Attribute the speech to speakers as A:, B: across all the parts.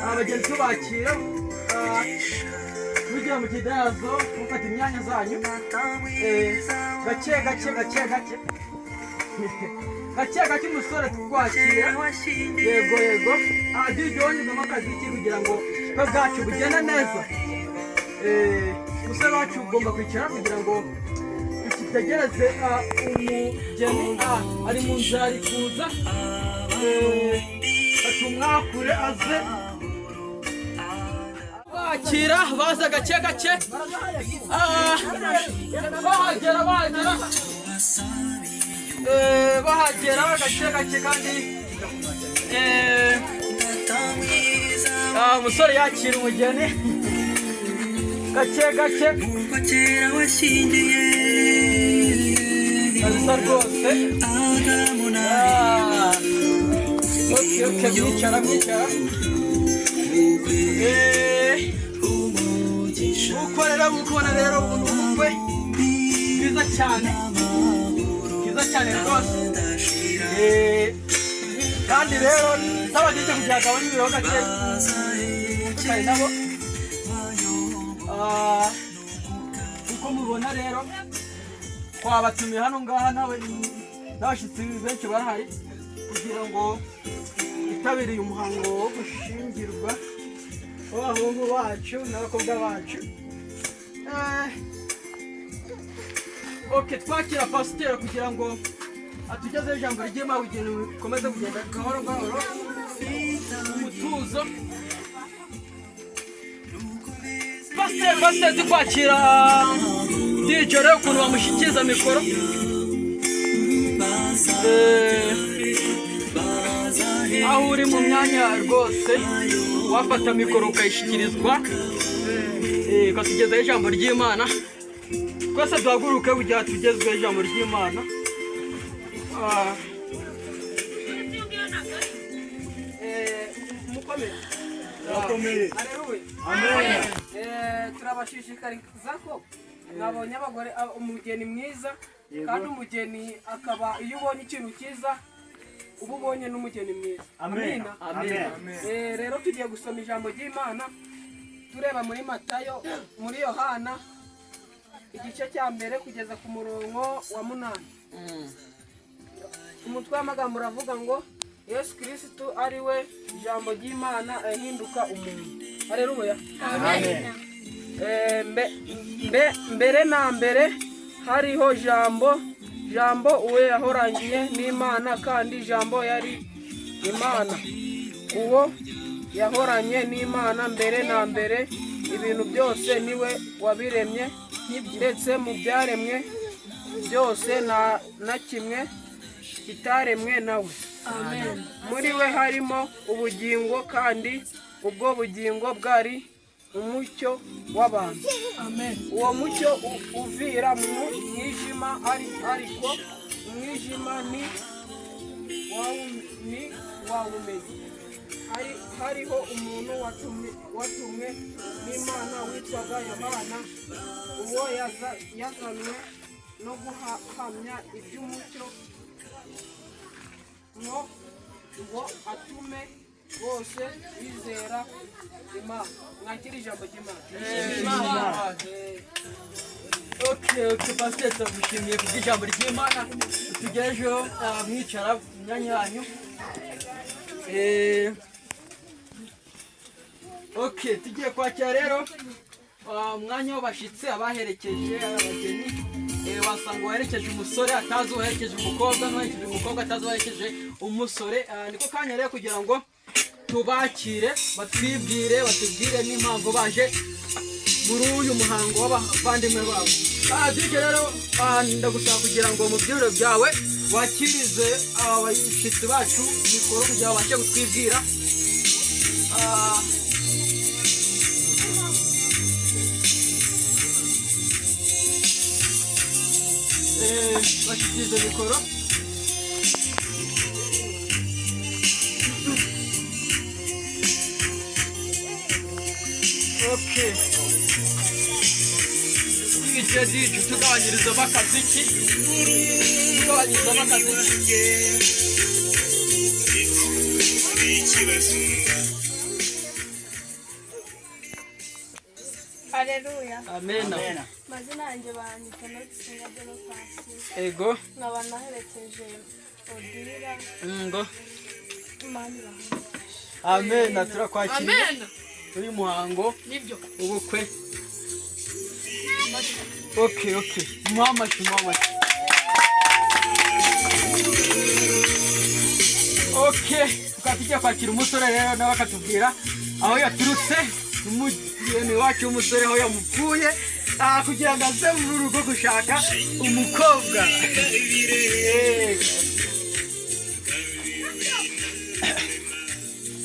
A: abageni tubakira mugiye mu kidazo mufata imyanya zanyu gake gake gake gake gake gake umusore twakira yego yego DJ wanyuzamo akazi ki kugira ngo twe bwacu bugende neza umusore wacu ugomba kwicara kugira ngo ukitegereze umugeni ari mu nzira ari kuza atumwakure aze bakira baza gake gake bahagera gake gake kandi umusore yakira umugeni gake gake abisa rwose mwicara mukora rero ubukwe bwiza cyane rwose kandi rero n'abageze kugira ngo abone ibiro gake tukari nabo uko mubona rero twabatumiye hano ngaha n'abashyitsi benshi barahari kugira ngo bitabiriye umuhango wo gushingirwa w'abahungu bacu n'abakobwa bacu. Twakira pasiteri kugira ngo atugezeho ijambo ry'Imana kugira ngo bikomeze kugenda gahoro gahoro umutuzo. Pasiteri tukwakira DJ rero ukuntu bamushyikiriza mikoro. Aho uri mu myanya rwose wafata mikoro ukayishyikirizwa ukatugezaho ijambo ry'Imana. Twese duhaguruke kugira tugezweho ijambo ry'Imana.
B: Amen. Turabashishikariza ko mwabonye abagore umugeni mwiza kandi umugeni akaba iyo ubonye ikintu cyiza uba ubonye n'umugeni mwiza. Amen. Rero tugiye gusoma ijambo ry'Imana tureba muri Matayo muri Yohana igice cya mbere kugeza ku murongo wa 8. Umutwe w'amagambo uravuga ngo Yesu Kristo ari we ijambo ry'Imana ahinduka umuntu. Haleluya. Amen. Mbere na mbere hariho jambo uwe yahorangiye n'Imana kandi jambo yari Imana. Uwo yahoranye n'Imana mbere na mbere ibintu byose niwe wabiremye ndetse mu byaremwe byose na kimwe kitaremwe nawe. Amen. Muri we harimo ubugingo kandi ubwo bugingo bwari umucyo w'abantu. Amen. Uwo mucyo uvira mu mwijima ariko umwijima ni wawumenye. Hariho umuntu watumwe n'Imana witwaga Yohana. Uwo yazanywe no guhamya iby'umucyo ngo atume bose bizera Imana. Mwakira ijambo ry'Imana.
A: Pasiteri turagushimiye ku bw'ijambo ry'Imana tugejeho mwicara mu myanya yanyu. Tugiye kwakira rero umwanya w'abashyitsi abaherekeje abageni. Wasanga uwaherekeje umusore atazi uwaherekeje umukobwa, n'uwaherekeje umukobwa atazi uwaherekeje umusore. Niko kanya rero kugira ngo tubakire batwibwire batubwire n'impamvu baje muri uyu muhango w'abavandimwe babo. DJ rero ndagusaba kugira ngo mu byiro byawe wakirize abashyitsi bacu mikoro kugira ngo babashe kutwibwira. Bashyikirize mikoro. DJ tugabanyirizamo akaziki.
C: Haleluya.
A: Amen.
C: Mazina yanjye banyita no gusenga Demokarasi.
A: Ego.
C: Nkaba naherekeje Odira.
A: Ngo.
C: Imana.
A: Amen. Turakwakiriye. Amen. Turi muhango.
C: Nibyo.
A: Ubukwe. Okay. Mama. Okay. Tukatiye kwakira umusore rero nawe akatubwira aho yaturutse umugeni wacu w'umusore aho yamukuye kugira ngo aze mu rugo gushaka umukobwa.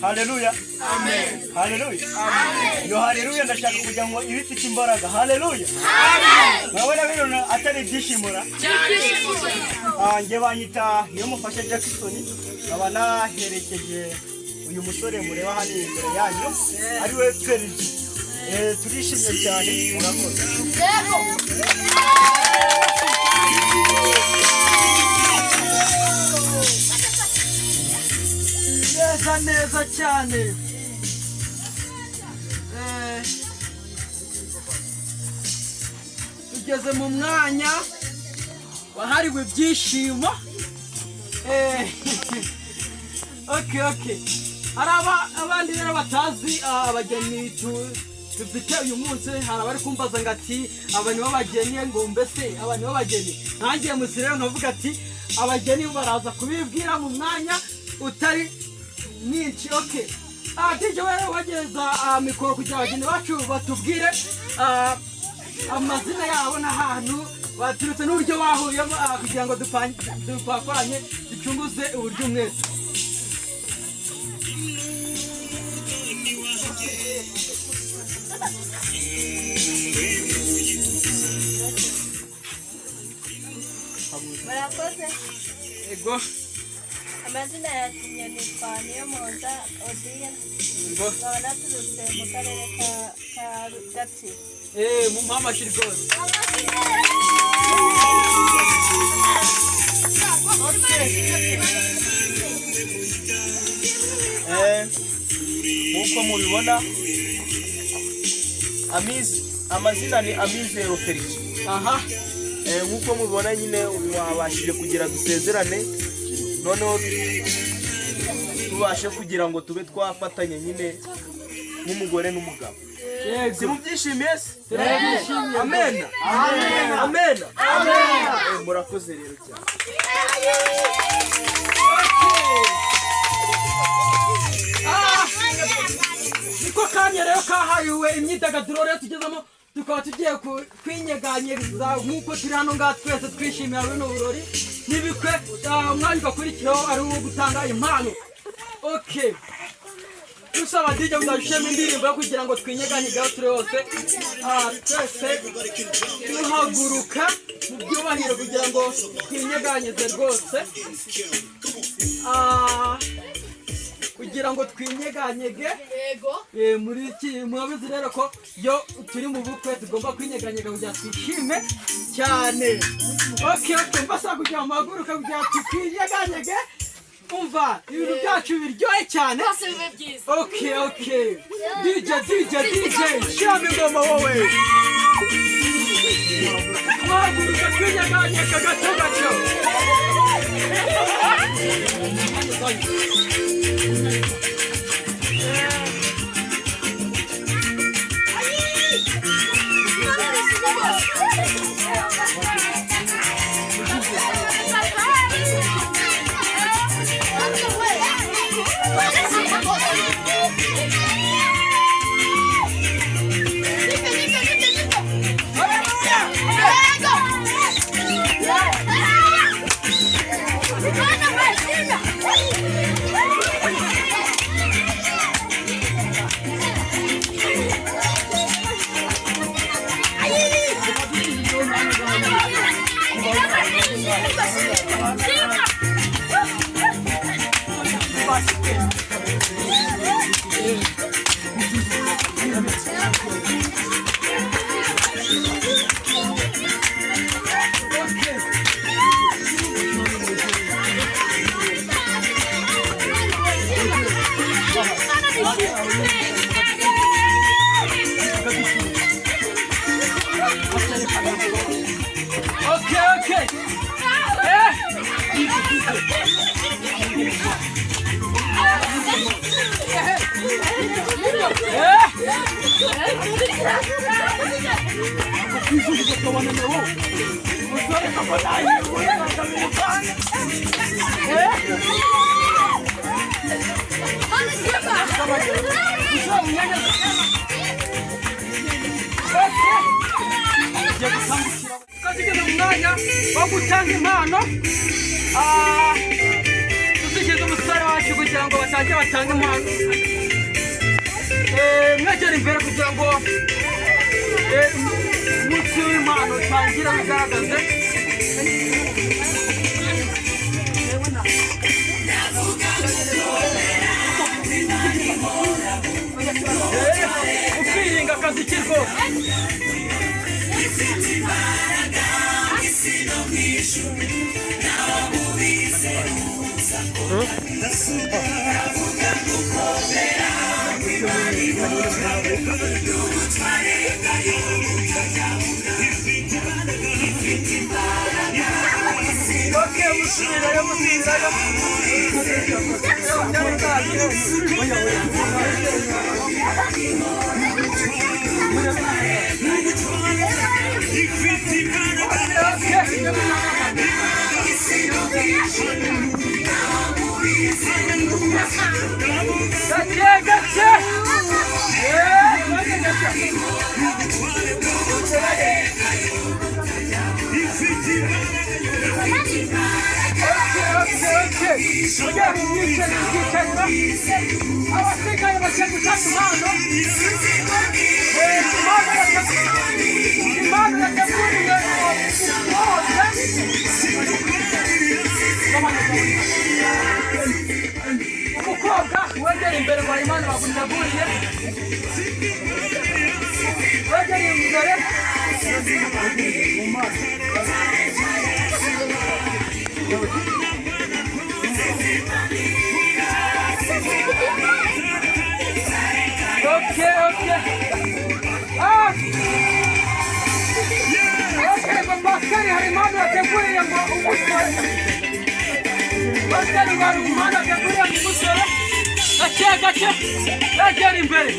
D: Haleluya. Amen. Haleluya. Amen. Yo haleluya ndashaka kugira ngo ibifite imbaraga. Haleluya. Amen. Murabona bino atari ibyishimura. Nge banyita niyo mufasha Jackson nkaba naherekeje uyu musore mureba hano imbere yanyu ari we Fergie. Turishimye cyane murakoze.
A: Neza cyane. Tugeze mu mwanya wahariwe ibyishimo. Okay. Hari abandi rero batazi abageni dufite uyu munsi, hari abari kumbaza ngo ati aba nibo bageni, ngo mbese aba nibo bageni. Nangiye musire nkavuga ati abageni baraza kubibwira mu mwanya utari mwinshi. Okay. DJ wewe wageza mikoro kugira abageni bacu batubwire amazina yabo n'ahantu baturutse n'uburyo bahuriyemo kugira ngo dupakoranye ducunguze uburyo umwete.
C: Murakoze.
A: Ego.
C: Amazina yanjye nitwa Niyomonza Odira.
A: Ngo.
C: Nkaba naturutse mu karere ka Gatsibo.
A: Mu mama shirigose.
D: Nkuko mubibona amazina ni Amizero Fergie.
A: Aha.
D: Nkuko mubibona nyine wabashije kugira dusezerane noneho tubashe kugira ngo tube twafatanya nyine nk'umugore n'umugabo. Simubyishimiye se?
A: Turabishimiye.
D: Amen. Murakoze rero cyane.
A: Niko kanya rero kahariwe imyidagaduro rero tugezemo, tukaba tugiye kwinyeganyiriza nk'uko turi hano ngaha twese twishimira bino burori n'ibikwe. Umwanya ugakurikiraho ari uwo gutanga impano. Okay. Dusaba DJ udashema indirimbo yo kugira ngo twinyeganyigaho turi hose. Twese duhaguruka mu byubahiro kugira ngo twinyeganyize rwose. Kugira ngo twinyeganyege. Muri iki murabizi rero ko iyo turi mu bukwe tugomba kwinyeganyega kugira twishime cyane. Okay. Mbasa kugira ngo muhaguruke kugira ngo twinyeganyege. Umva ibintu byacu biryoye cyane. Okay. DJ shame ngoma wowe. Muhaguruke twinyeganyega gato. Tugeze mu mwanya wo gutanga impano. Dushyize umusore wacu kugira ngo batange impano. Mwegere imbere kugira ngo umunsi w'impano utangire wigaragaze. Ufiringa akazi ke rwose. Umukobwa wegera imbere ngo Imana baguteguriye. Wegera imbere. Okay. Okay, Pastor, hari Imana yateguriye ngo umusore. Pastor, hari Imana yateguriye ngo umusore. Gake. Wegera imbere.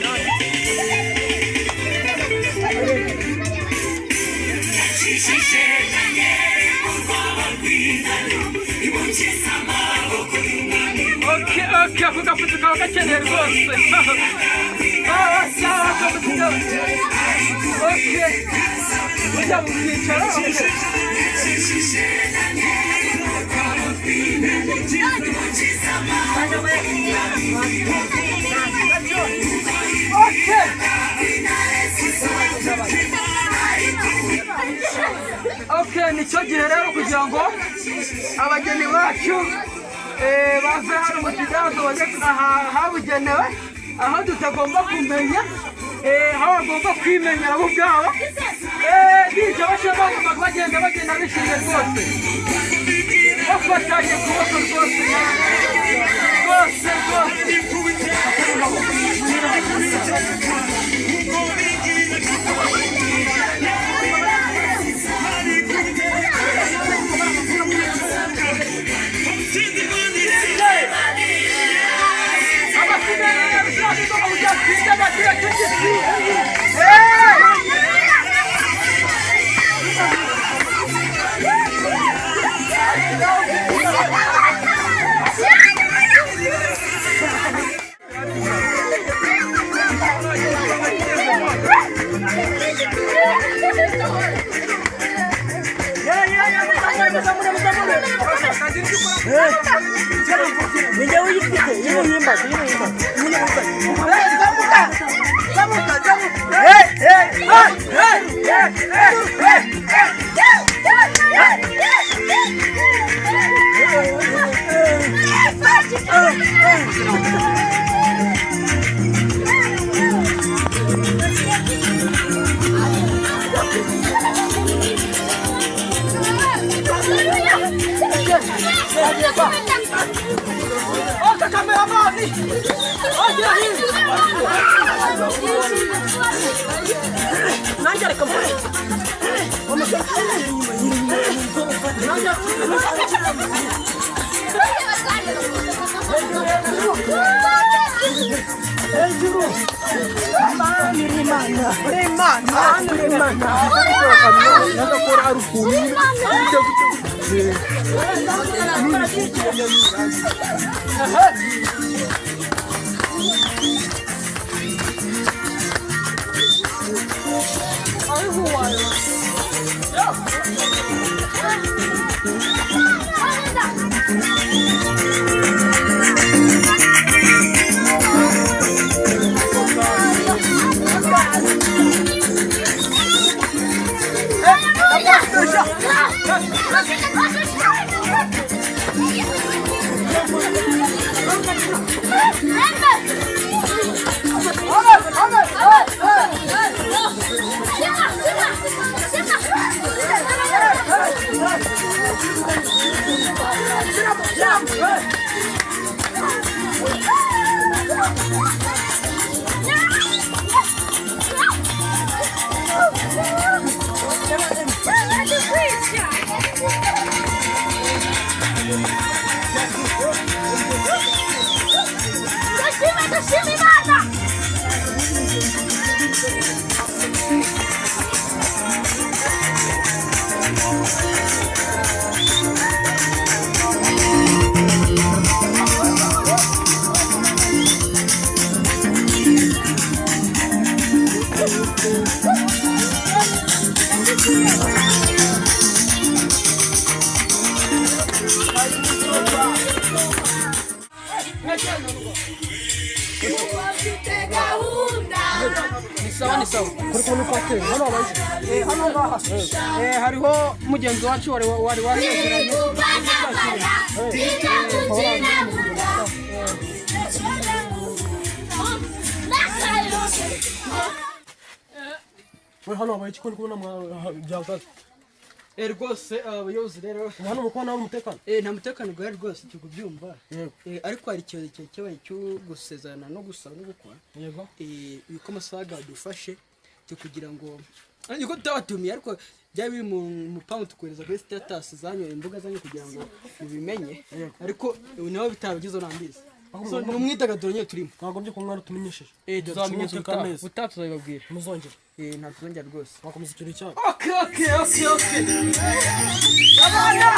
A: Okay, ako gafutu kawe gakeneye rwose. Okay. Ujya mu byicaro. Okay, nicyo gihe rero kugira ngo abageni bacu bave hano mu kiganza bajye ahabugenewe, aho tutagomba kumenya, aho bagomba kwimenyera bo ubwabo. Bityo bashobora bagenda bishimye rwose, bafatanye kuboko rwose.
D: hejuru
A: ni sawa hano ngaha hariho mugenzi wacu wari waregeranye
E: hano abaye ikoni kubona byakaze
A: rwose abayobozi rero
E: hano mukwana w'umutekano
A: nta mutekano gwari rwose cyo kubyumva ariko hari ikibazo cyabaye cyo gusezerana no gusaba no gukora
E: yego
A: yuko amasaga dufashe cyo kugira ngo ariko tutatumiye ariko byari biri mu mupango tukohereza kuri status zanyu imbuga zanyu kugira ngo mubimenye ariko naho bitabigize nambize so mu mwidagaduro nyine turimo
E: twagombye ko mwana tumenyesheje
A: tuzamenyesha utatu zabibabwira
E: muzongera
A: nta tuzongera rwose
E: wakomeza ikiri cyane
A: okay abana